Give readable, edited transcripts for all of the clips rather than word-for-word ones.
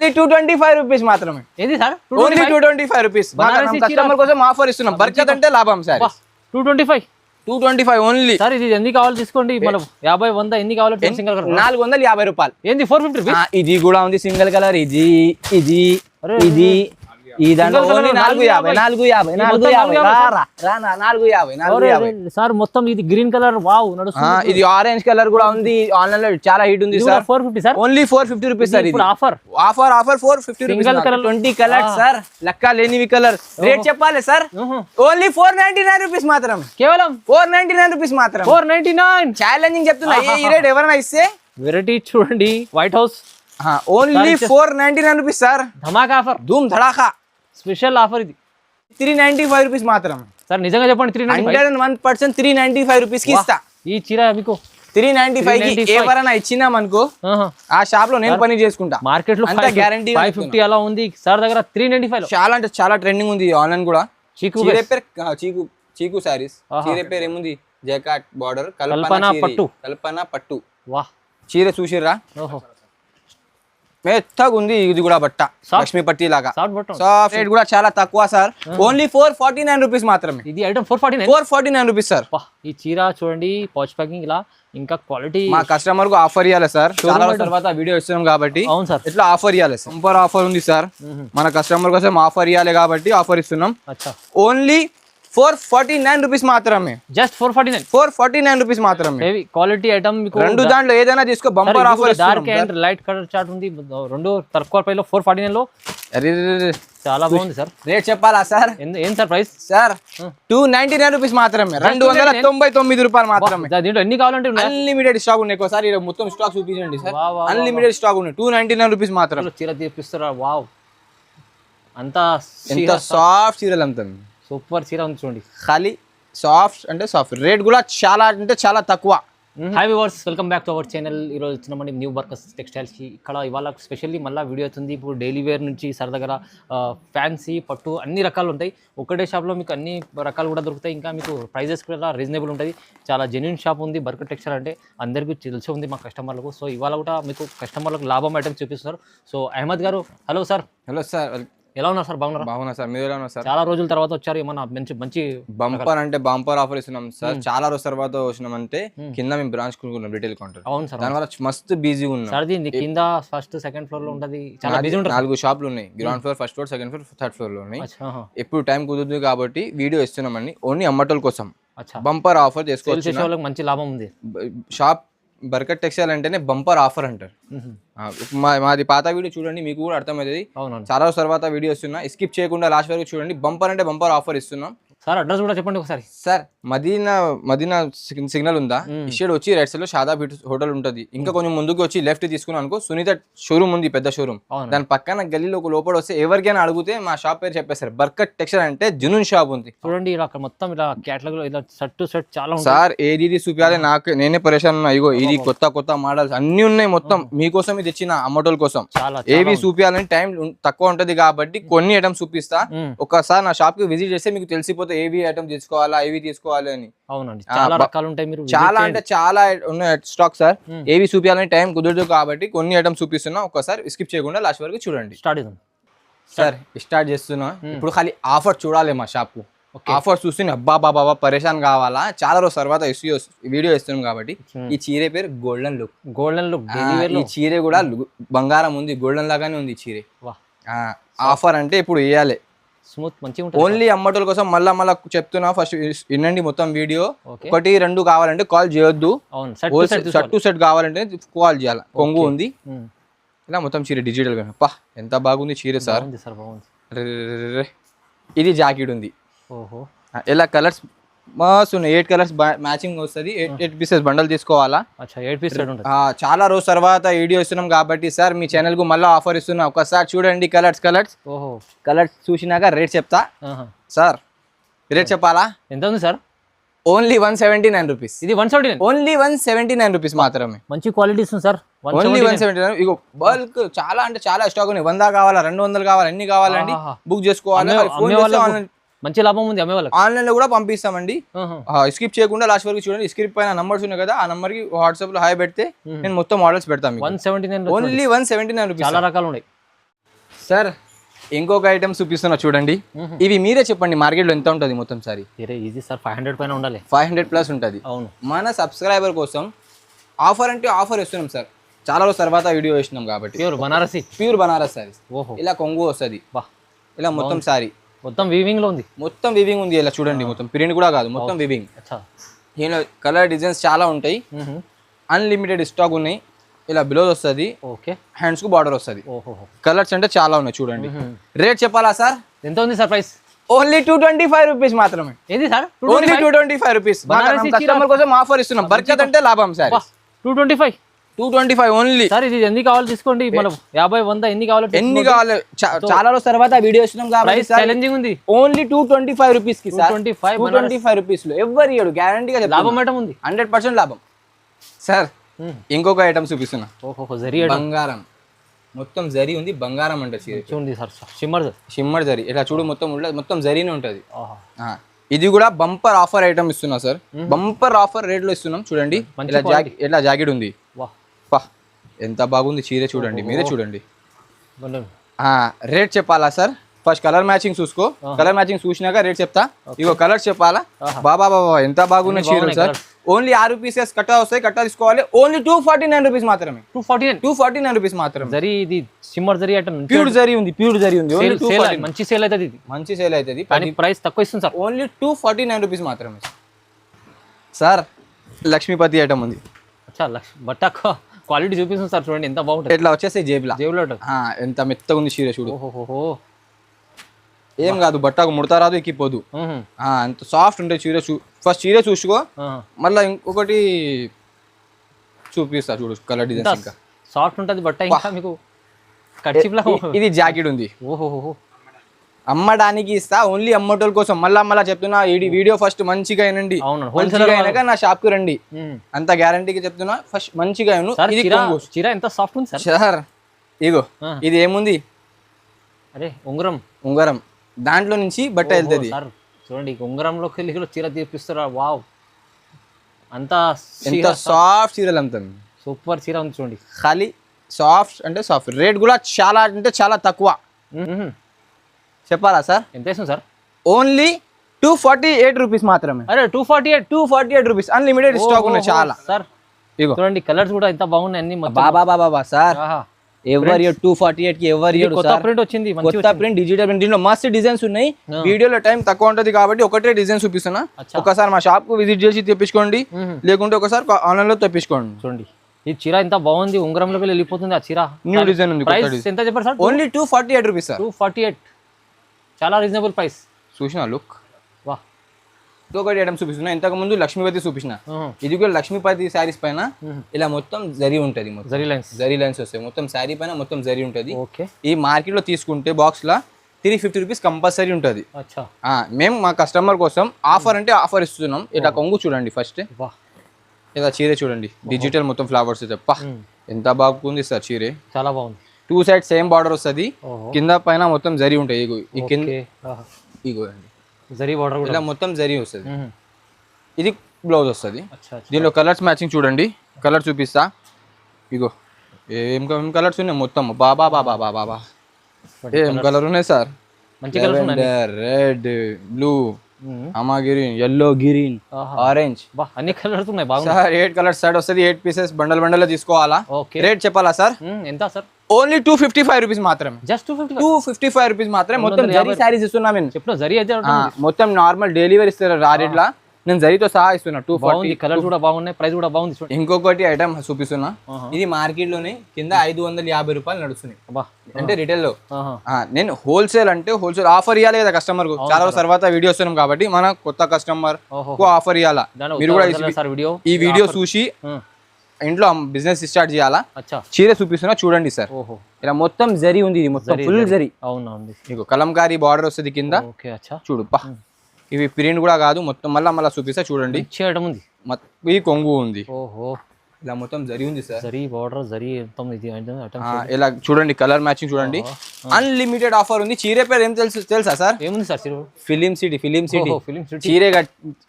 225 rupees మాత్రమే. ఏది sir? Only 225 rupees. Customer కోసం ఆఫర్ ఇస్తున్నాం. బర్కత్ అంటే లాభం సార్. 225 only sir. ఇది ఎన్ని కావాలి తీసుకోండి. మనం 50 100 ఎన్ని కావాలి? సింగిల్ కలర్ 450 రూపాయలు. ఏంది 450 రూపీస్? ఇది కూడా ఉంది సింగిల్ కలర్. ఇది ఈ దాంట్లో 450 సార్. మొత్తం ఇది గ్రీన్ కలర్. వావ్ నడుస్తుంది. ఇది ఆరెంజ్ కలర్ కూడా ఉంది. ఆన్లైన్ లో చాలా హిట్ ఉంది sir. 450 sir. Only 450 rupees sir. ఇది ఆఫర్ 450 రూపీస్. 20 colours sir. లెక్క లేనివి కలర్. రేట్ చెప్పాలి సార్. ఓన్లీ 499 రూపీస్ మాత్రం. కేవలం 499 రూపీస్ మాత్రం. 499 ఛాలెంజింగ్ చెప్తున్నా. ఈ రేట్ ఎవరైనా ఇస్తే వెరైటీ చూడండి. White house only 499 rupees sir. ధమాకా ఆఫర్. ధూమ్ ధడాకా స్పెషల్ ఆఫర్. ఇది 395 రూపీస్ మాత్రం సార్. నిజంగా చెప్పండి. 101% 395 రూపీస్ కి ఇస్తా. ఈ చీర మీకు 395 కి ఎవరైనా ఇచ్చినాం అనుకో ఆ షాప్ లో నేను పని చేసుకుంటా. మార్కెట్ లో గ్యారంటీ 550 అలా ఉంది సార్ దగ్గర. 395 చాలా అంటే చాలా ట్రెండింగ్ ఉంది ఆన్లైన్ కూడా. చీకు సారీస్. చీర పేరు ఏముంది? జకాట్ బార్డర్ కల్పన పట్టు. వాహ్ చీర చూసిర్రా? మెత్తగా ఉంది. ఇది కూడా బట్ట లక్ష్మీ పట్టి లాగా. సాఫ్ట్ రేట్ కూడా చాలా తక్కువ సార్. ఓన్లీ 449 రూపీస్ మాత్రమే. ఇది ఐటమ్ 449 రూపీస్ సార్. ఈ చీర చూడండి. పౌచ్ ప్యాకింగ్ ఇలా. ఇంకా క్వాలిటీ మా కస్టమర్ కు ఆఫర్ ఇవ్వాలి సార్. చాలా తర్వాత వీడియో ఇస్తున్నాం కాబట్టి అవును సార్. ఇట్లా ఆఫర్ ఇవ్వాలి. సూపర్ ఆఫర్ ఉంది సార్. మన కస్టమర్ కోసం ఆఫర్ ఇవ్వాలి కాబట్టి ఆఫర్ ఇస్తున్నాం. ఓన్లీ 449 రూపీస్ మాత్రమే. జస్ట్ 449 రూపీస్ మాత్రమే. క్వాలిటీ ఐటమ్ మీకు రెండు దాంట్లో ఏదైనా తీసుకో. Bumper offer. Dark and light colour chart ఉంది. రెండు తక్కువ ప్రైస్ లో 449 లో. చాలా బాగుంది సార్. రేట్ చెప్పాలా సార్? ఏం సార్ ప్రైస్? సార్ 299 రూపీస్ మాత్రమే. 299 రూపాయలు మాత్రమే. దీంట్లో ఎన్ని కావాలంటే అన్లిమిటెడ్ స్టాక్ ఉన్నాయి. ఒకసారి మొత్తం స్టాక్ చూపించండి సార్. అన్లిమిటెడ్ స్టాక్ ఉన్నాయి. 299 రూపీస్ మాత్రం. చీర తీపిస్తారా? వావ్ అంతా ఎంత సాఫ్ట్ చీరలు అమ్ముతుంది. సూపర్ చీర ఉంది చూడండి. ఖాళీ సాఫ్ట్ అంటే సాఫ్ట్. రేట్ కూడా చాలా అంటే చాలా తక్కువ. Hi viewers, welcome back to our channel. ఈరోజు వచ్చినామండి న్యూ బర్కస్ టెక్స్టైల్స్కి. ఇక్కడ ఇవాళ స్పెషల్లీ మళ్ళీ వీడియో అవుతుంది. ఇప్పుడు డైలీ వేర్ నుంచి సార్ దగ్గర ఫ్యాన్సీ పట్టు అన్ని రకాలు ఉంటాయి. ఒకటే షాప్లో మీకు అన్ని రకాలు కూడా దొరుకుతాయి. ఇంకా మీకు ప్రైజెస్ కూడా రీజనబుల్ ఉంటుంది. చాలా జెన్యూన్ షాప్ ఉంది బర్కస్ టెక్స్టైల్ అంటే. అందరికీ తెలిసి ఉంది మా కస్టమర్లకు. సో ఇవాళ కూడా మీకు కస్టమర్లకు లాభం ఐటమ్స్ చూపిస్తున్నారు. సో అహ్మద్ గారు, హలో సార్. హలో సార్, ఎలా ఉన్నారు సార్? బాగున్నారు? బాగున్నా సార్. మీరు ఎలా ఉన్నారు సార్? చాలా రోజుల తర్వాత వచ్చారు. ఏమన్నా మంచి బంపర్ అంటే బంపర్ ఆఫర్ ఇస్తున్నాం సార్. చాలా రోజుల తర్వాత వచ్చినాం అంటే కింద మేము బ్రాంచ్ కొనుక్కున్నాం రిటైల్ కౌంటర్. అవును సార్. దానివల్ల మస్తు బిజీ ఉన్నాం సార్. దీని కింద ఫస్ట్ సెకండ్ ఫ్లోర్ లో ఉంటది. చాలా బిజీ ఉంటుంది. 4 షాపులు ఉన్నాయి. Ground floor, first floor, second floor, third floor లో ఉన్నాయి. ఎప్పుడు టైం కుదురుతుంది కాబట్టి వీడియో ఇస్తున్నామండి. ఓన్లీ అమ్మటోల కోసం బంపర్ ఆఫర్ చేసుకోవచ్చు. మంచి లాభం ఉంది. షాప్ బర్కత్ టెక్స్టైల్ అంటేనే బంపర్ ఆఫర్ అంటారు. మాది పాత వీడియో చూడండి, మీకు కూడా అర్థమవుతుంది. చాలా రోజుల తర్వాత వీడియో ఇస్తున్నా. స్కిప్ చేయకుండా లాస్ట్ వరకు చూడండి. బంపర్ అంటే బంపర్ ఆఫర్ ఇస్తున్నాం. సార్ అడ్రస్ కూడా చెప్పండి ఒకసారి. సార్ మదీనా సిగ్నల్ ఉందా? ఇషేడ్ వచ్చి రైట్ సైడ్ లో షాదాబ్ హోటల్ ఉంటుంది. ఇంకా కొంచెం ముందుకు వచ్చి లెఫ్ట్ తీసుకున్నాం అనుకో సునీత షోరూమ్ ఉంది, పెద్ద షోరూమ్. దాని పక్కన గల్లీలో ఒక లోపల వస్తే ఎవరికైనా అడిగితే మా షాప్ పేరు చెప్పేస్తారు. బర్కత్ టెక్స్టైల్ అంటే జునూన్ షాప్ ఉంది. చూడండి ఇలా మొత్తం ఇలా కేటలాగ్ లో ఇలా సెట్ చాలా సార్. ఏది చూపించాలి నాకు, నేనే పరేషాన్ ఉన్నా. ఇగో ఇది కొత్త మోడల్స్ అన్ని ఉన్నాయి. మొత్తం మీకోసం ఇది తెచ్చిన అమ్మటోల కోసం. ఏవి చూపించాలని టైం తక్కువ ఉంటది కాబట్టి కొన్ని ఐటమ్స్ చూపిస్తా. ఒకసారి నా షాప్ కి విజిట్ చేస్తే మీకు తెలిసిపోతే ఏవి ఐటమ్ తీసుకోవాలా, ఏవి తీసుకోవాలి అని. అవునండి, చాలా రకాలు ఉంటాయి. మీరు చాలా అంటే చాలా ఉన్నాయి స్టాక్ సార్. ఏవి చూపించాలని టైం కుదరదు కాబట్టి కొన్ని ఐటమ్స్ చూపిస్తున్నా. ఒకసారి స్కిప్ చేయకుండా లాస్ట్ వరకు చూడండి. సార్ స్టార్ట్ చేస్తున్నా. ఇప్పుడు ఖాళీ ఆఫర్ చూడాలి మా షాప్ కు. ఆఫర్ చూస్తే అబ్బా బాబా పరేషాన్ కావాలా. చాలా రోజు తర్వాత వీడియో ఇస్తున్నాం కాబట్టి. ఈ చీర పేరు గోల్డెన్ లుక్. ఈ చీర కూడా బంగారం ఉంది, గోల్డెన్ లాగానే ఉంది చీర. ఆఫర్ అంటే ఇప్పుడు వేయాలి. స్మూత్ మంచిగా ఓన్లీ అమ్మటోల కోసం. మళ్ళా చెప్తున్నా, ఫస్ట్ వినండి మొత్తం వీడియో. 1 2 కావాలంటే కాల్ చేయొద్దు. సెట్ టు సెట్ కావాలంటే కాల్ చేయాలి. కొంగు ఉంది ఇలా మొత్తం చీర డిజిటల్ గా. ఎంత బాగుంది చీర సార్. ఇది జాకెట్ ఉంది. ఇలా కలర్స్ మస్తు ఉన్నాయి. 8 కలర్స్ మ్యాచింగ్ వస్తుంది. 8 పీసెస్ బండల్ తీసుకోవాలా. చాలా రోజు తర్వాత వీడియో ఇస్తున్నాం కాబట్టి సార్ మీ ఛానల్ కు మళ్ళీ ఆఫర్ ఇస్తున్నా. ఒకసారి చూడండి కలర్స్ చూసినాక రేట్ చెప్తా. సార్ రేట్ చెప్పాలా? ఎంత ఉంది సార్? Only 179 rupees. ఇది 179, ఓన్లీ 179 రూపీస్ మాత్రమే. మంచి క్వాలిటీ ఇస్తుంది సార్. ఓన్లీ 179. ఇగో బల్క్ చాలా అంటే చాలా స్టాక్ ఉన్నాయి. 100 కావాలా, 200 కావాలా, ఎన్ని కావాలండి బుక్ చేసుకోవాలి. మంచి లాభం ఉంది. ఆన్లైన్ లో కూడా పంపిస్తామండి. స్కిప్ చేయకుండా లాస్ట్ వరకు చూడండి. స్క్రిప్ట్ పైన నంబర్స్ ఉన్నాయి కదా, ఆ నంబర్ కి వాట్సాప్ లో హాయ్ పెడితే నేను మొత్తం మోడల్స్ పెడతాను. 179, ఓన్లీ 179 రూపీస్. చాలా రకాలు ఉన్నాయి. సార్ ఇంకొక ఐటమ్ చూపిస్తున్నా చూడండి. ఇవి మీరే చెప్పండి మార్కెట్లో ఎంత ఉంటుంది మొత్తం సారీ? ఈజీ సార్ 500 పైన ఉండాలి. 500+ ఉంటుంది. అవును. మన సబ్స్క్రైబర్ కోసం ఆఫర్ అంటే ఆఫర్ ఇస్తున్నాం సార్. చాలా రోజుల తర్వాత వీడియో వేసినాం కాబట్టి. ప్యూర్ బనారస్ సారీస్. ఓహో. ఇలా కొంగు వస్తుంది. ఇలా మొత్తం సారీ మొత్తం వీవింగ్ లో ఉంది. మొత్తం వీవింగ్ ఉంది. ఇలా చూడండి మొత్తం ప్రింట్ కూడా కాదు, మొత్తం వీవింగ్. దీనిలో కలర్ డిజైన్స్ చాలా ఉంటాయి. అన్లిమిటెడ్ స్టాక్ ఉన్నాయి. ఇలా బ్లౌజ్ వస్తుంది. ఓకే. హ్యాండ్స్ కు బార్డర్ వస్తుంది. కలర్స్ అంటే చాలా ఉన్నాయి చూడండి. రేట్ చెప్పాలా సార్? ఎంత ఉంది సార్ ప్రైస్? ఓన్లీ 225 రూపీస్ మాత్రమే. ఏది సార్? Only 225 rupees. కస్టమర్ కోసం ఆఫర్ ఇస్తున్నాం. బర్కత్ అంటే లాభం సార్. 225 ఓన్లీ. సార్ ఇది ఎన్ని కావాలి తీసుకోండి. మనం 50 100 ఎన్ని కావాలి చాలా రోజుల తర్వాత వీడియో ఇస్తున్నాం కాబట్టి ఛాలెంజింగ్ ఉంది. ఓన్లీ 225 రూపీస్ కి సార్. 225 రూపీస్ లో ఎవరు ఇయ్యడు, గ్యారంటీగా లాభం ఐటమ్ ఉంది. 100% లాభం సార్. ఇంకొక ఐటమ్ చూపిస్తున్నా. బంగారం మొత్తం జరీ ఉంది. బంగారం అంటే చూడండి సార్, షిమ్మర్ జరీ. ఇట్లా చూడు మొత్తం జరీనే ఉంటది. ఇది కూడా బంపర్ ఆఫర్ ఐటమ్ ఇస్తున్నా సార్. బంపర్ ఆఫర్ రేట్ లో ఇస్తున్నాం చూడండి. ఇట్లా జాకెట్ ఉంది. ఎంత బాగుంది చీర చూడండి, మీరే చూడండి. రేట్ చెప్పాలా సార్? ఫస్ట్ కలర్ మ్యాచింగ్ చూసుకో. కలర్ మ్యాచింగ్ చూసినాక రేట్ చెప్తా. ఇగో కలర్ చెప్పాలా? బాబా ఎంత బాగున్న చీర సార్. ఓన్లీ 6 పీసెస్ కట్టా వస్తాయి. కట్టా తీసుకోవాలి. ఓన్లీ 249 రూపీస్ మాత్రమే. 249 రూపీస్ మాత్రమే. జరీ ఇది సిమ్మర్ జరీ ఐటమ్. ప్యూర్ జరీ ఉంది. మంచి సేల్ అవుతుంది. మంచి సేల్ అవుతుంది. కానీ ప్రైస్ తక్కువ ఇస్తుంది సార్. ఓన్లీ 249 రూపీస్ మాత్రమే సార్. లక్ష్మీపతి ఐటమ్ ఉంది. బట్ట క్వాలిటీ చూపిస్తుంది సార్. చూడండి ఎంత బాగుంటుంది. ఇట్లా వచ్చేసి జేబులో ఎంత మెత్తగా ఉంది చీర చూడు. ఏం కాదు, బట్టకు ముడతా రాదు, ఎక్కిపోదు. అంత సాఫ్ట్ ఉంటే చీర. ఫస్ట్ చీర చూసుకో, మళ్ళీ ఇంకొకటి చూపిస్తా చూడు. కలర్ డిజైన్ ఇంకా సాఫ్ట్ ఉంటుంది బట్ట. ఇంకా మీకు ఇది జాకెట్ ఉంది. అమ్మడానికి ఇస్తా, ఓన్లీ అమ్మటోళ్ళ కోసం. మళ్ళా చెప్తున్నా, ఈ వీడియో ఫస్ట్ మంచిగా అయినండి. మంచిగా అయినాక నా షాప్ కి రండి. అంత గ్యారంటీగా చెప్తున్నా. ఫస్ట్ మంచిగా చీర ఎంత సాఫ్ట్ ఉంది సార్. ఇగో ఇది ఏముంది? అరే ఉంగరం. దాంట్లో నుంచి బట్ట వెళ్తుంది. చూడండి ఉంగరంలోకి వెళ్ళి చీర తీపిస్తారా? వావ్, అంత సాఫ్ట్ చీరలు అమ్ముతుంది. సూపర్ చీర ఉంది చూడండి. ఖాళీ సాఫ్ట్ అంటే సాఫ్ట్. రేట్ కూడా చాలా అంటే చాలా తక్కువ. చెప్పాలా సార్? ఎంత ఇస్తుంది సార్? ఓన్లీ 248 రూపీస్ మాత్రమే. అరే 248 రూపీస్. అన్లిమిటెడ్ స్టాక్ ఉన్నాయి చాలా సార్. ఇగో చూడండి కలర్స్ కూడా ఎంత బాగున్నాయి అన్ని. బాబా సార్, ఎవరి 248 కి ఎవరి కొత్త ప్రింట్ వచ్చింది. కొత్త ప్రింట్, డిజిటల్ ప్రింట్. దీంట్లో మస్తు డిజైన్స్ ఉన్నాయి. వీడియోలో టైం తక్కువ ఉంటది కాబట్టి ఒకటే డిజైన్ చూపిస్తున్నా. ఒకసారి మా షాప్ కు విజిట్ చేసి తెప్పించుకోండి, లేకుంటే ఒకసారి ఆన్లైన్ లో తెప్పించుకోండి. చూడండి ఈ చీర ఎంత బాగుంది. ఉంగరంలోకి వెళ్ళిపోతుంది ఆ చీర. న్యూ డిజైన్ ఉంది. ఎంత చెప్పారు సార్? Only 248 rupees sir. 248 చాలా రీజనబుల్ ప్రైస్. చూసిన లుక్. ఇంకొకటి ఐటమ్ చూపిస్తున్నా. ఇంతకు ముందు లక్ష్మీపతి చూపించిన. ఇది కూడా లక్ష్మీపతి శారీస్ పైన ఇలా మొత్తం జరీ ఉంటది. జరీ లైన్స్ వస్తాయి. మొత్తం శారీ పైన మొత్తం జరీ ఉంటది. ఈ మార్కెట్ లో తీసుకుంటే బాక్స్ లా 350 రూపీస్ కంపల్సరీ ఉంటది. మేము మా కస్టమర్ కోసం ఆఫర్ అంటే ఆఫర్ ఇస్తున్నాం. ఇట్లా కొంగు చూడండి ఫస్ట్. ఇలా చీర చూడండి. డిజిటల్ మొత్తం ఫ్లవర్స్. ఎంత బాగుంది సార్ చీర. చాలా బాగుంది. 2 సైడ్ సేమ్ బార్డర్ వస్తుంది. కింద పైన మొత్తం జరీ ఉంటాయి. ఇగో జరీ బార్డర్ ఇలా మొత్తం జరీ వస్తుంది. ఇది బ్లౌజ్ వస్తుంది. దీనిలో కలర్స్ మ్యాచింగ్ చూడండి. కలర్ చూపిస్తా. ఇగో ఏం కలర్స్ ఉన్నాయి మొత్తం. బాబా ఏం కలర్ ఉన్నాయి సార్. రెడ్, బ్లూ, అమా గ్రీన్, ఎల్లో గ్రీన్, ఆరెంజ్, అన్ని కలర్స్ ఉన్నాయి. సార్ 8 కలర్స్ సైడ్ వస్తుంది. 8 పీసెస్ బండల్ తీసుకోవాలా. రేట్ చెప్పాలా సార్? ఎంత సార్? ఓన్లీ 255 రూపీస్ మాత్రమే. జస్ట్ 255 రూపీస్ మాత్రమే. మొత్తం జరీ సారీస్ ఇస్తున్నా. చెప్పిన జరీ అయితే మొత్తం నార్మల్ డెలివరీ ఇస్తారు. ఆ రేట్లా నేను జరీతో సహా ఇస్తున్నా. 240. కలర్ కూడా బాగున్నాయి, ప్రైస్ కూడా బాగుంది. ఇంకొకటి ఐటమ్ చూపిస్తున్నా. ఇది మార్కెట్ లోనే కింద 550 రూపాయలు నడుస్తున్నాయి. అంటే రిటైల్ లో. నేను హోల్సేల్ అంటే హోల్సేల్ ఆఫర్ ఇవ్వాలి కదా కస్టమర్ కు. చాలా రోజుల తర్వాత వీడియో వస్తున్నాం కాబట్టి మన కొత్త కస్టమర్ కు ఆఫర్ ఇవ్వాలా. మీరు కూడా ఈ వీడియో చూసి ఇంట్లో బిజినెస్ స్టార్ట్ చేయాలా. చీర చూపిస్తున్నా చూడండి సార్. ఇలా మొత్తం జరీ ఉంది. ఇది మొత్తం ఫుల్ జరీ. మీకు కలంకారీ బార్డర్ వస్తుంది కింద. చూడు ఇవి ప్రింట్ కూడా కాదు, మొత్తం మళ్ళా చూపిస్తా చూడండి. ఈ కొంగు ఉంది. ఇలా మొత్తం జరీ ఉంది సార్. జరీ బార్డర్ జరీ ఇలా చూడండి. కలర్ మ్యాచింగ్ చూడండి. అన్లిమిటెడ్ ఆఫర్ ఉంది. చీర పేరు ఏం తెలుసా సార్? ఏముంది సార్? Film city.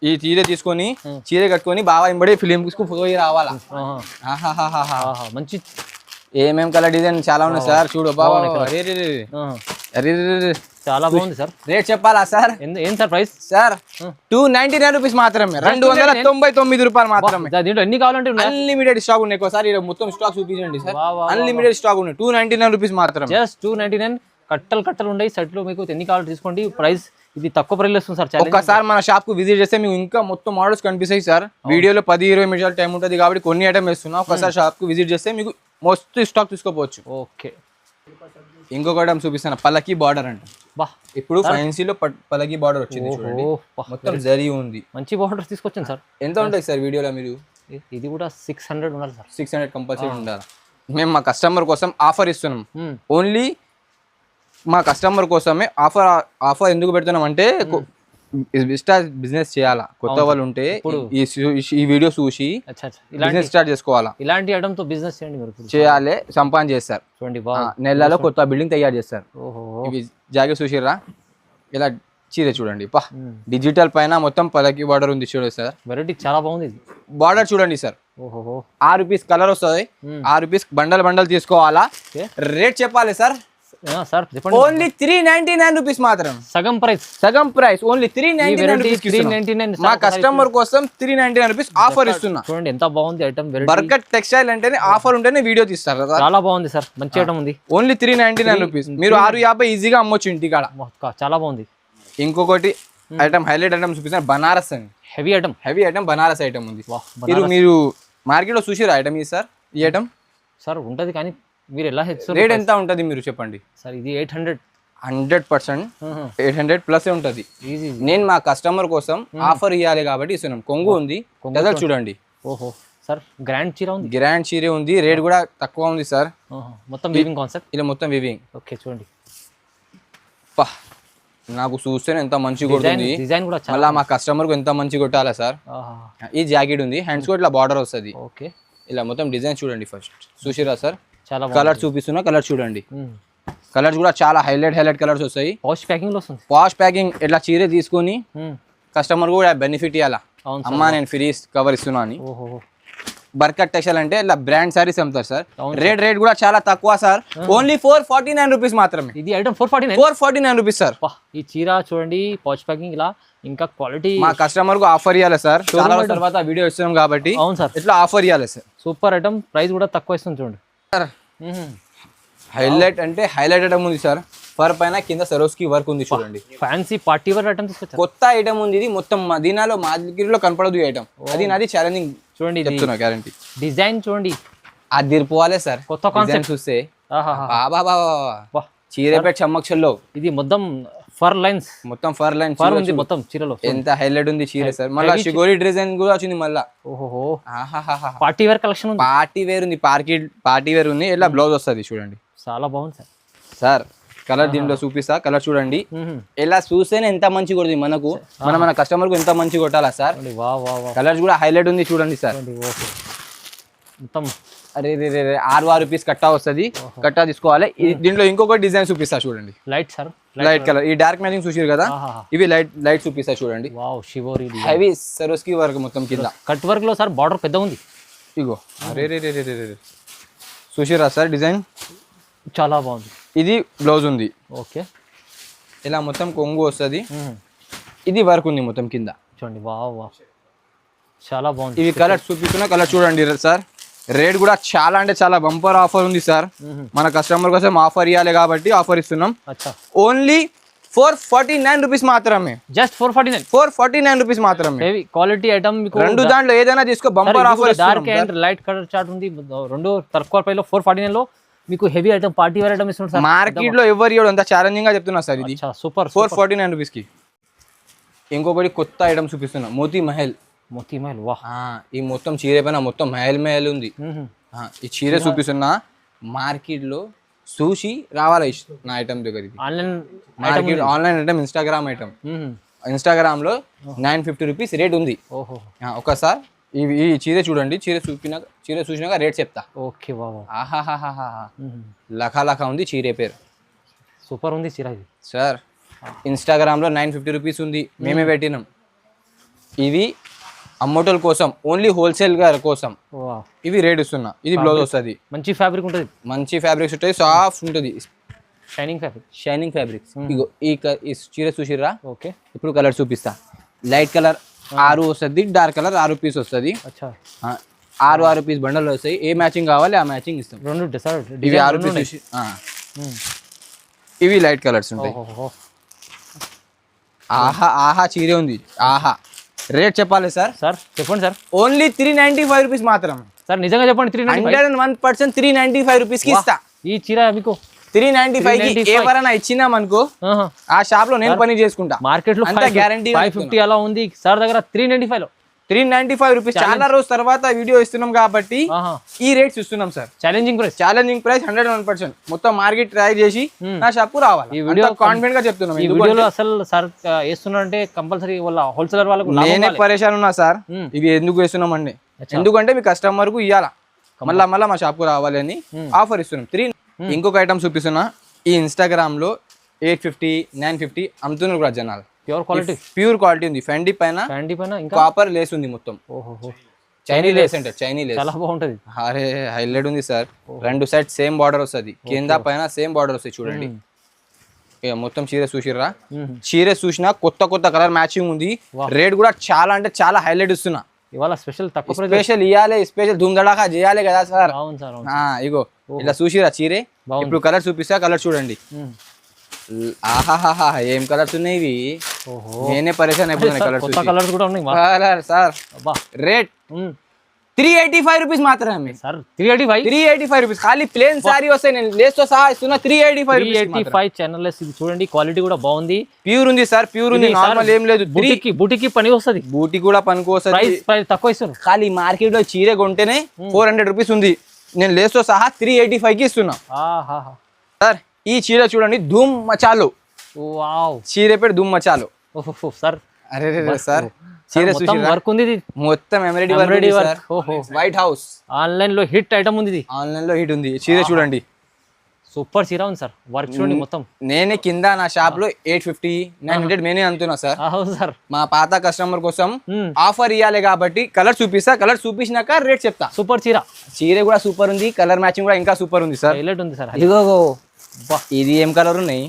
ఈ చీర తీసుకొని చీర కట్టుకొని బాగా ఇంబడి ఫిలిం పోయి రావాలా. మంచి ఏమేం కలర్ డిజైన్ చాలా ఉన్నాయి సార్. చూడు బాబా, అరే రే రే. ఆ, అరే రే రే. చాలా బాగుంది సార్. రేట్ చెప్పాలా సార్? ఏం సార్ ప్రైస్? సార్ 299 రూపీస్ మాత్రమే, 299 రూపాయలు మాత్రమే. దీంట్లో ఎన్ని కావాలంటే ఉన్నాయి? అన్లిమిటెడ్ స్టాక్ ఉన్నాయి. ఒకసారి ఇక్కడ మొత్తం స్టాక్ చూపించండి సార్. వా, వా, అన్లిమిటెడ్ స్టాక్ ఉన్నాయి, 299 రూపీస్ మాత్రమే. జస్ట్ 299. కట్టలు ఉన్నాయి సెట్లు. మీకు ఎన్ని కావాలో తీసుకోండి. ప్రైస్ ఇది తక్కువ ప్రైస్ వస్తుంది సార్. చాలా ఒక్కసారి మన షాప్ కు విజిట్ చేస్తే మీకు ఇంకా మొత్తం మోడల్స్ కనిపిస్తాయి సార్. వీడియోలో 10-20 నిమిషాల టైం ఉంటుంది కాబట్టి కొన్ని ఐటమ్ వేస్తున్నా. ఒకసారి షాప్ కు విజిట్ చేస్తే మీకు మొత్తం స్టాక్ తీసుకోవచ్చు. ఓకే, ఇంకొక ఐటమ్ చూపిస్తాను, పల్లకి బార్డర్ అంట. బా, ఇప్పుడు ఫ్యాన్సీలో పల్లకి బార్డర్ వచ్చింది చూడండి. మొత్తం జరీ ఉంది, మంచి బార్డర్ తీసుకొచ్చాను సార్. ఎంత ఉంటాయి సార్ వీడియోలో? మీరు ఇది కూడా 600 ఉండాలి సార్. 600 కంపల్సరీ ఉండాలి. మేము మా కస్టమర్ కోసం ఆఫర్ ఇస్తున్నాం. ఓన్లీ మా కస్టమర్ కోసమే ఆఫర్ ఎందుకు పెడుతున్నాం అంటే బిజినెస్ చేయాలా. కొత్త వాళ్ళు ఉంటే ఈ వీడియో చూసి బిజినెస్ స్టార్ట్ చేసుకోవాలా. ఇలాంటి ఐటమ్ తో బిజినెస్ చేయండి మీరు. చేయాలి, సంపాదన చేస్తారు. చూడండి, నెలలో కొత్త బిల్డింగ్ తయారు చేస్తారు. ఓహో, ఇవి జాగే చూసిర్రా? ఇలా చీర చూడండి, పా డిజిటల్ పైన మొత్తం పలకి బార్డర్ ఉంది చూడండి సార్. వెరైటీ చాలా బాగుంది. బార్డర్ చూడండి సార్. ఓహో, 6 రూపీస్ కలర్ వస్తుంది. 6 రూపీస్ బండల్ తీసుకోవాలా. రేట్ చెప్పాలి సార్. సార్ చెప్పండి. ఓన్లీ 399 రూపీస్ మాత్రం. సగం ప్రైస్ ఓన్లీ 399 మా కస్టమర్ కోసం 399 రూపీస్ ఆఫర్ ఇస్తున్నా. చూడండి ఎంత బాగుంది ఐటమ్. బర్కట్ టెక్స్టైల్ అంటేనే ఆఫర్ ఉంటేనే వీడియో తీస్తారు కదా. చాలా బాగుంది సార్, మంచి ఐటమ్ ఉంది. Only 399 rupees. మీరు 650 ఈజీగా అమ్మొచ్చు ఇంటికాడ. చాలా బాగుంది. ఇంకొకటి ఐటమ్ హైలైట్ ఐటమ్ చూపిస్తాను, బనారస్ అని. హెవీ ఐటమ్ బనారస్ ఐటమ్ ఉంది. మీరు మార్కెట్ లో చూసారు ఐటమ్ ఇది సార్? ఈ ఐటమ్ సార్ ఉంటది కానీ మీరు ఎలా రేట్ ఎంత ఉంటది మీరు చెప్పండి సార్? ఇది 800. 100% 800 ప్లస్ ఉంటది. నేను మా కస్టమర్ కోసం ఆఫర్ ఇవ్వాలి కాబట్టి ఇస్తున్నాం. కొంగు ఉంది, చూడండి. ఓహో సార్, గ్రాండ్ చీర ఉంది. రేట్ కూడా తక్కువ ఉంది సార్. మొత్తం వీవింగ్ కాన్సెప్ట్. ఇలా మొత్తం వీవింగ్. ఓకే చూడండి, నాకు చూస్తేనే ఎంత మంచి కొడుతుంది. డిజైన్ కూడా మళ్ళీ మా కస్టమర్ కు ఎంత మంచి కొట్టాలా సార్. ఈ జాకెట్ ఉంది, హ్యాండ్స్ కూడా ఇట్లా బార్డర్ వస్తుంది. ఓకే, ఇలా మొత్తం డిజైన్ చూడండి. ఫస్ట్ చూసిరా సార్? చాలా కలర్ చూపిస్తున్నా, కలర్ చూడండి. కలర్స్ కూడా చాలా హైలైట్ కలర్స్ వస్తాయి. పాష్ ప్యాకింగ్ లో వస్తుంది. పాష్ ప్యాకింగ్. ఇట్లా చీర తీసుకొని కస్టమర్ కూడా బెనిఫిట్ ఇవ్వాలా. అమ్మా నేను ఫ్రీ కవర్ ఇస్తున్నా అని. బర్కట్ టెక్స్టైల్ అంటే ఇలా బ్రాండ్ సారీస్ అమ్ముతారు సార్. రేట్ కూడా చాలా తక్కువ సార్. ఓన్లీ 449 రూపీస్ మాత్రమే. ఇది ఐటమ్ 449 రూపీస్ సార్. ఈ చీర చూడండి, పాష్ ప్యాకింగ్. ఇలా ఇంకా క్వాలిటీ. మా కస్టమర్ కు ఆఫర్ ఇవ్వాలి సార్. చాలా తర్వాత వీడియో ఇస్తున్నాం కాబట్టి. అవును సార్, ఇట్లా ఆఫర్ ఇవ్వాలి సార్. సూపర్ ఐటమ్, ప్రైస్ కూడా తక్కువ ఇస్తుంది చూడండి సార్. హైలైట్ అంటే హైలైట్ ఐటమ్ ఉంది సార్. ఫర్ పైన కింద సరోస్కి వర్క్ ఉంది చూడండి. ఫ్యాన్సీ పార్టీ వేర్ ఐటమ్ తీసుకొచ్చారు. కొత్త ఐటమ్ ఉంది. ఇది మొత్తం మదీనాలో మార్కెట్లో కనపడదు ఈ ఐటమ్. అది నాది ఛాలెంజింగ్ చూడండి, చెప్తున్నా గ్యారంటీ. డిజైన్ చూడండి, అది దిరిపోవాలి సార్. కొత్త కాన్సెప్ట్ చూస్తే చీరపేట చమ్మక్షల్లో. ఇది మొత్తం ఫర్ లైన్స్, మొత్తం ఫర్ లైన్స్ ఉంది మొత్తం చీరలో. ఎంత హైలైట్ ఉంది చీర సార్. మళ్ళీ షిగోరి డిజైన్ కూడా వచ్చింది మళ్ళా. ఓహో, పార్టీ వేర్ కలెక్షన్ ఉంది. పార్టీ వేర్ ఉంది, పార్టీ వేర్ ఉంది. ఇలా బ్లౌజ్ వస్తుంది చూడండి. చాలా బాగుంది సార్. సార్ కలర్ దీంట్లో చూపిస్తా, కలర్ చూడండి. ఇలా చూస్తేనే ఎంత మంచి కొడుతుంది మనకు. మన కస్టమర్ కు ఎంత మంచి కొట్టాలా సార్. కలర్స్ కూడా హైలైట్ ఉంది చూడండి సార్. మొత్తం అరే 6 రూపీస్ కట్టా వస్తుంది. కట్టా తీసుకోవాలి. దీంట్లో ఇంకొక డిజైన్ చూపిస్తా చూడండి. Light colour. ఈ డార్క్ మ్యాచింగ్ చూసారు కదా, ఇవి లైట్ చూపిస్తా చూడండి. హెవీ సరోస్కి వర్క్ మొత్తం కింద. కట్ వర్క్ లో సార్ బార్డర్ పెద్ద ఉంది. ఇగో అరే చూసిరా సార్ డిజైన్ చాలా బాగుంది. ఇది బ్లౌజ్ ఉంది. ఓకే, ఇలా మొత్తం కొంగు వస్తుంది. ఇది వర్క్ ఉంది మొత్తం కింద చూడండి. చాలా బాగుంది. ఇవి కలర్ చూపిస్తున్నా, కలర్ చూడండి సార్. రేట్ కూడా చాలా అంటే చాలా బంపర్ ఆఫర్ ఉంది సార్. మన కస్టమర్ కోసం ఆఫర్ ఇవ్వాలి కాబట్టి ఆఫర్ ఇస్తున్నాం. ఓన్లీ 449 రూపీస్ మాత్రమే. జస్ట్ 449 రూపీస్ మాత్రమే. Quality item. రెండు దాంట్లో ఏదైనా తీసుకో, bumper offer. Dark and light colour chart ఉంది. రెండు తక్కువ ప్రైస్ లో 449 లో మీకు heavy item, party wear item ఇస్తున్నారు సార్. మార్కెట్ లో ఎవరు ఇవ్వడం అంత ఛాలెంజింగ్ గా చెప్తున్నా సార్. ఇది సూపర్ 449 రూపీస్ కి. ఇంకొకటి కొత్త ఐటమ్ చూపిస్తున్నా, మోతీ మహల్. వా, ఈ మొత్తం చీర పైన మొత్తం మహల్ ఉంది. ఈ చీర చూపిస్తున్నా. మార్కెట్ లో చూసి రావాలి నా ఐటమ్ దగ్గర. Online item, Instagram item. Instagram లో 950 రూపీస్ రేట్ ఉంది. ఒకసారి ఈ చీర చూడండి. చీర చూసినాక రేట్ చెప్తా. ఓకే, లఖా ఉంది చీర పేరు. సూపర్ ఉంది చీర ఇది సార్. ఇన్స్టాగ్రామ్ లో 950 రూపీస్ ఉంది, మేమే పెట్టినాం. ఇవి అమ్మటోల కోసం ఓన్లీ హోల్సేల్ గా కోసం వా ఇవి రేట్ ఇస్తున్నా. ఇది బ్లౌజ్ వస్తుంది, మంచి ఫ్యాబ్రిక్ ఉంటుంది, మంచి ఫ్యాబ్రిక్స్ ఉంటాయి, సాఫ్ట్ ఉంటుంది, షైనింగ్ ఫ్యాబ్రిక్. Shining fabrics. ఇగో ఈ చీర చూసిర్రా? ఓకే, ఇప్పుడు కలర్ చూపిస్తా. లైట్ కలర్ 6 వస్తుంది, డార్క్ కలర్ 6 పీస్ వస్తుంది. అచ్చా, 6 పీస్ బండల్ వస్తాయి. ఏ మ్యాచింగ్ కావాలి ఆ మ్యాచింగ్ ఇస్తాం. రెండు ఉంటాయి సార్, ఇవి 6 పీస్. ఇవి లైట్ కలర్స్ ఉంటాయి. ఆహా ఆహా చీరే ఉంది, ఆహా. రేట్ చెప్పాలి సార్? సార్ చెప్పండి సార్. ఓన్లీ 395 రూపీస్ మాత్రం సార్. నిజంగా చెప్పండి, 101% 395 రూపీస్ కి ఇస్తా. ఈ చీర మీకు 395 కి ఎవరైనా ఇచ్చినాం అనుకో ఆ షాప్ లో నేను పని చేసుకుంటా. మార్కెట్ లో అంత గ్యారంటీ 550 అలా ఉంది, సార్ దగ్గర 395 లో. 395 రూపీస్. చాలా రోజు తర్వాత వీడియో ఇస్తున్నాం కాబట్టి ఈ రేట్స్ ఇస్తున్నాం సార్. Challenging price, 101%. మొత్తం మార్కెట్ ట్రై చేసి నా షాప్ కు రావాలి. ఈ వీడియో కాన్ఫిడెంట్ గా చెప్తున్నాం. ఈ వీడియోలో అసలు సార్ వేస్తున్నారంటే కంపల్సరీ వాళ్ళ హోల్సేలర్ వాళ్ళకు నేనే పరేషాన్ ఉన్నా సార్. ఇవి ఎందుకు వేస్తున్నాం అండి, ఎందుకంటే మీ కస్టమర్ కు ఇవ్వాలా, మళ్ళా మా షాప్ కు రావాలి అని ఆఫర్ ఇస్తున్నాం. ఇంకొక ఐటమ్ చూపిస్తున్నా. ఈ ఇన్స్టాగ్రామ్ లో 850 950 అమ్ముతున్నారు కూడా జనాలు. ప్యూర్ క్వాలిటీ ఉంది. ఫెండీ పైన ఇంకా కాపర్ లేస్ ఉంది మొత్తం. చైనీ లేస్ అంటే చైనీ లేస్ చాలా బాగుంటది. అరే హైలైట్ ఉంది సార్. 2 సెట్ సేమ్ బార్డర్ వస్తుంది, కింద పైన సేమ్ బార్డర్ వస్తాయి. చూడండి ఇక మొత్తం చీర చూసిర్రా? చీర చూసినా కొత్త కలర్ మ్యాచింగ్ ఉంది. రేట్ కూడా చాలా అంటే చాలా హైలైట్ ఇస్తున్నా. ఇవాళ స్పెషల్ తక్కువ స్పెషల్ ఇవ్వాలి, స్పెషల్ ధూమ్ధడాకా చేయాలి కదా సార్. అవును సార్. ఇగో ఇలా చూసిరా చీరే? ఇప్పుడు కలర్ చూపిస్తా, కలర్ చూడండి. ఆహాహా ఏం కలర్స్ ఉన్నాయి ఇవి. నేనే పరేషాన్ అయిపోతున్నాయి కలర్స్ కూడా ఉన్నాయి సార్. రేట్ 385 రూపీస్ మాత్రమే సార్. 385 రూపీస్. ఖాళీ ప్లేన్ సారీ వస్తాయి, నేను లేస్ తో సహా ఇస్తున్నా. 385 ఛానల్ ఇది చూడండి, క్వాలిటీ కూడా బాగుంది, ప్యూర్ ఉంది సార్. ప్యూర్ ఉంది, నార్మల్ ఏం లేదు. బూటికి పని వస్తుంది, బూటి కూడా పనికి వస్తుంది. ప్రైస్ తక్కువ ఇస్తున్నారు. ఖాళీ మార్కెట్ లో చీర కొంటేనే 400 రూపీస్ ఉంది, నేను లేస్ తో సహా 385 కి ఇస్తున్నా సార్. ఈ చీర చూడండి, ధూమ్ మచాలో. చీర పేరు ధూమ్ మచాలో సార్. అరే సార్ చీర వర్క్ ఉంది, మొత్తం embroidery work. White house online లో హిట్ ఐటమ్ ఉంది, ఆన్లైన్ లో హిట్ ఉంది. చీర చూడండి, సూపర్ చీర ఉంది సార్. వర్క్ చూడండి మొత్తం. నేనే కింద నా షాప్ లో 850 900 నేనే అంటున్నా సార్. అవును సార్. మా పాత కస్టమర్ కోసం ఆఫర్ ఇవ్వాలి కాబట్టి కలర్ చూపిస్తా. కలర్ చూపించినాక రేట్ చెప్తా. సూపర్ చీర కూడా సూపర్ ఉంది, కలర్ మ్యాచింగ్ కూడా ఇంకా సూపర్ ఉంది సార్. హైలైట్ ఉంది సార్. ఇదిగో ఇది ఏం కలర్ ఉన్నాయి,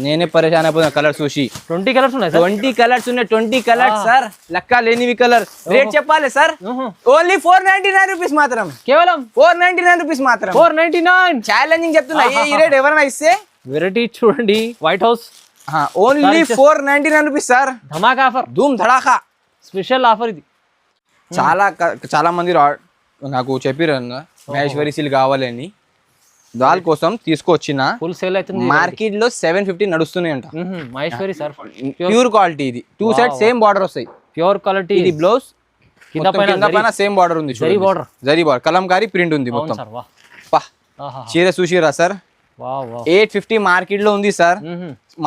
నేనే పరేషాన్ అయిపోతున్నా కలర్ చూసి. 20 కలర్స్ ఉన్నాయి, 20 కలర్స్ ఉన్నాయి. 20 కలర్స్ సార్, లెక్క లేనివి కలర్. రేట్ చెప్పాలి సార్? ఓన్లీ 499 రూపీస్ మాత్రం, కేవలం 499 రూపీస్ మాత్రం. 499 ఛాలెంజింగ్ చెప్తున్నా. ఈ రేట్ ఎవరైనా ఇస్తే వెరైటీ చూడండి. White house only 499 rupees sir. ధమాకా ఆఫర్, ధూమ్ ధడాకా స్పెషల్ ఆఫర్ ఇది. చాలా మంది నాకు చెప్పిరన్న మహేశ్వరి సిల్క్ కావాలని, దాని కోసం తీసుకొచ్చిన. ఫుల్ సేల్ అవుతుంది మార్కెట్ లో 750 నడుస్తున్నాయి అంట. Maheshwari sir, pure quality. ఇది 2 సెట్ సేమ్ బార్డర్ వస్తాయి, ప్యూర్ క్వాలిటీ. ఇది బ్లౌజ్ కింద పైన సేమ్ బార్డర్ ఉంది. జరీ బార్డర్ కలంకారీ ప్రింట్ ఉంది మొత్తం. చీర చూసిరా సార్? 850 మార్కెట్ లో ఉంది సార్.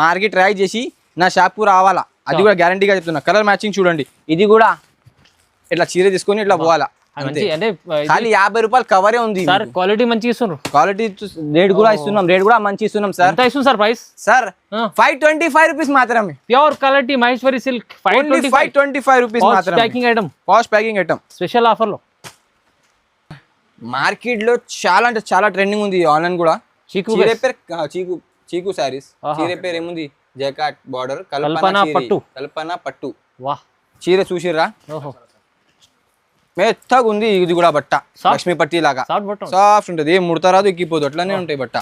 మార్కెట్ ట్రై చేసి నా షాప్ కు రావాలా, అది కూడా గ్యారంటీగా చెప్తున్నా. కలర్ మ్యాచింగ్ చూడండి. ఇది కూడా ఇట్లా చీర తీసుకొని ఇట్లా పోవాలా. ఖాళీ 50 రూపాయలు కవరే ఉంది సార్. క్వాలిటీ మంచి ఇస్తున్నారు, క్వాలిటీ రేట్ కూడా ఇస్తున్నాం. రేట్ కూడా మంచి ఇస్తున్నాం sir. Sir price sir 525 rupees మాత్రమే. Pure quality Maheshwari silk 525 rupees మాత్రమే. Packing item, posh packing item, special offer లో. మార్కెట్ లో చాలా అంటే చాలా ట్రెండింగ్ ఉంది ఆన్లైన్ కూడా. చీర పేరు చీకు సారీస్. చీర పేరు ఏముంది? జకాట్ బార్డర్, కల్పన పట్టు. వా చీర చూసిర్రా? మెత్తగా ఉంది. ఇది కూడా బట్ట లక్ష్మీ పట్టి లాగా సాఫ్ట్ ఉంటుంది, ఏం ముడతారాదు, ఎక్కిపోదు, అట్లానే ఉంటాయి బట్ట.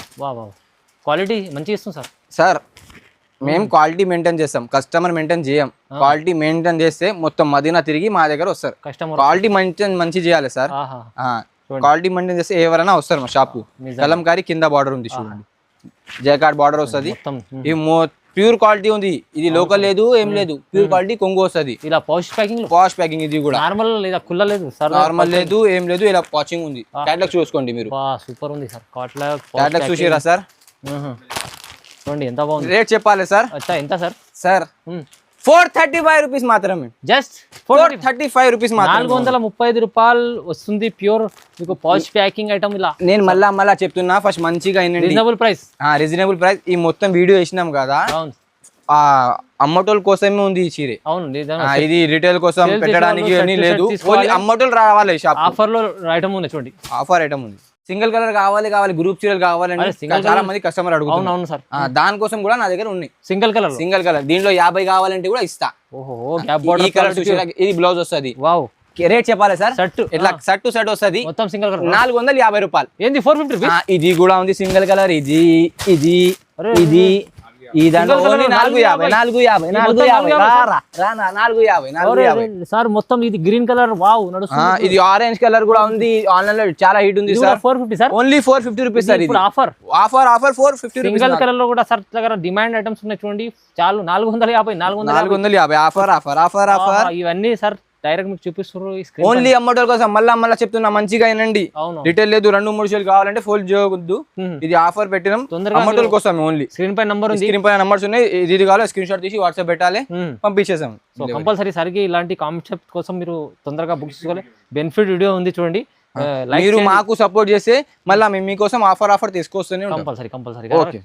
క్వాలిటీ మంచి ఇస్తుంది సార్. సార్ మేము క్వాలిటీ మెయింటైన్ చేస్తాం, కస్టమర్ మెయింటైన్ చేయం. క్వాలిటీ మెయింటైన్ చేస్తే మొత్తం మదీనా తిరిగి మా దగ్గర వస్తారు. క్వాలిటీ మెయింటైన్ మంచి చేయాలి సార్. క్వాలిటీ మెయింటైన్ చేస్తే ఎవరైనా వస్తారు మా షాప్. కలంకారీ కింద బార్డర్ ఉంది చూడండి, జకాట్ బార్డర్ వస్తుంది. ఈ ప్యూర్ క్వాలిటీ ఉంది. ఇది లోకల్ లేదు, ఏం లేదు, ప్యూర్ క్వాలిటీ కొంగు వస్తుంది. ఇలా పాష్ ప్యాకింగ్. ఇది కూడా నార్మల్ లేదా కుల్ల లేదు సార్, నార్మల్ లేదు, ఏం లేదు, ఇలా పాచింగ్ ఉంది. క్యాటలాగ్ చూసుకోండి మీరు. సూపర్ ఉంది సార్. క్యాటలాగ్ చూసిరా సార్? చూడండి ఎంత బాగుంది. రేట్ చెప్పాలి సార్? ఎంత సార్? సార్ 435 రూపీస్ మాత్రమే. జస్ట్ 435 రూపీస్ మాత్రమే. 435 రూపాయలు వస్తుంది ప్యూర్ మీకు పాష్ ప్యాకింగ్ ఐటమ్. ఇలా నేను మళ్ళా చెప్తున్నా, ఫస్ట్ మంచిగా రీజనబుల్ ప్రైస్. Reasonable price. ఈ మొత్తం వీడియో వేసినాం కదా, అమ్మటోళ్ళ కోసమే ఉంది ఈ చీర. అవును ఇది రిటైల్ కోసం పెట్టడానికి అని లేదు, ఓన్లీ అమ్మటోళ్ళు రావాలి షాప్. ఆఫర్ లో ఐటమ్ ఉంది చూడండి, ఆఫర్ ఐటమ్ ఉంది. సింగిల్ కలర్ కావాలి గ్రూప్ చీరలు కావాలంటే చాలా మంది కస్టమర్ అడుగుతున్నారు. అవును సార్, దానికోసం కూడా నా దగ్గర ఉన్నాయి సింగిల్ కలర్. దీంట్లో 50 కావాలంటే కూడా ఇస్తా. ఓహో, ఈ కలర్ ఇది బ్లౌజ్ వస్తుంది. వావ్, రేట్ చెప్పాలి సార్. షర్ట్ ఇట్లా షర్ట్ సెట్ వస్తుంది మొత్తం సింగిల్ కలర్ 450 రూపాయలు. ఏంది 450 రూపీస్? ఇది కూడా ఉంది సింగిల్ కలర్. ఇది ఇది ఇది ఈ దాంట్లో 450. సార్ మొత్తం ఇది గ్రీన్ కలర్. వావ్, నడుస్తుంది. ఇది ఆరెంజ్ కలర్ కూడా ఉంది, ఆన్లైన్ లో చాలా హిట్ ఉంది sir. 450 sir, only 450 rupees sir. ఇది ఆఫర్ 450 రూపీస్. సింగిల్ కలర్ లో కూడా సార్ దగ్గర డిమాండ్ ఐటమ్స్ ఉన్నాయి చూడండి, చాలు 450. ఆఫర్ ఇవన్నీ సార్ డైరెక్ట్ మీకు చూపిస్తారు. ఓన్లీ అమ్మటోళ్ళ కోసం. మళ్ళా చెప్తున్నా, మంచిగా అయినండి. రిటైల్ లేదు, 2-3 షేర్లు కావాలంటే ఫోల్డ్ చేయవద్దు. ఇది ఆఫర్ పెట్టినాం అమ్మటోళ్ళ కోసం ఓన్లీ. స్క్రీన్ పై నంబర్ ఉంది, స్క్రీన్ పై నంబర్స్ ఉన్నాయి. ఇది కావాలి స్క్రీన్ షాట్ తీసి వాట్సాప్ పెట్టాలి, పంపించేసాం. సో కంపల్సరీ సరికి ఇలాంటి కాన్సెప్ట్ కోసం మీరు తొందరగా బుక్ చేసుకోవాలి. బెనిఫిట్ వీడియో ఉంది చూడండి. మీరు మాకు సపోర్ట్ చేస్తే మళ్ళీ మేము మీకోసం ఆఫర్ తీసుకొస్తూనే కంపల్సరీ. ఓకే.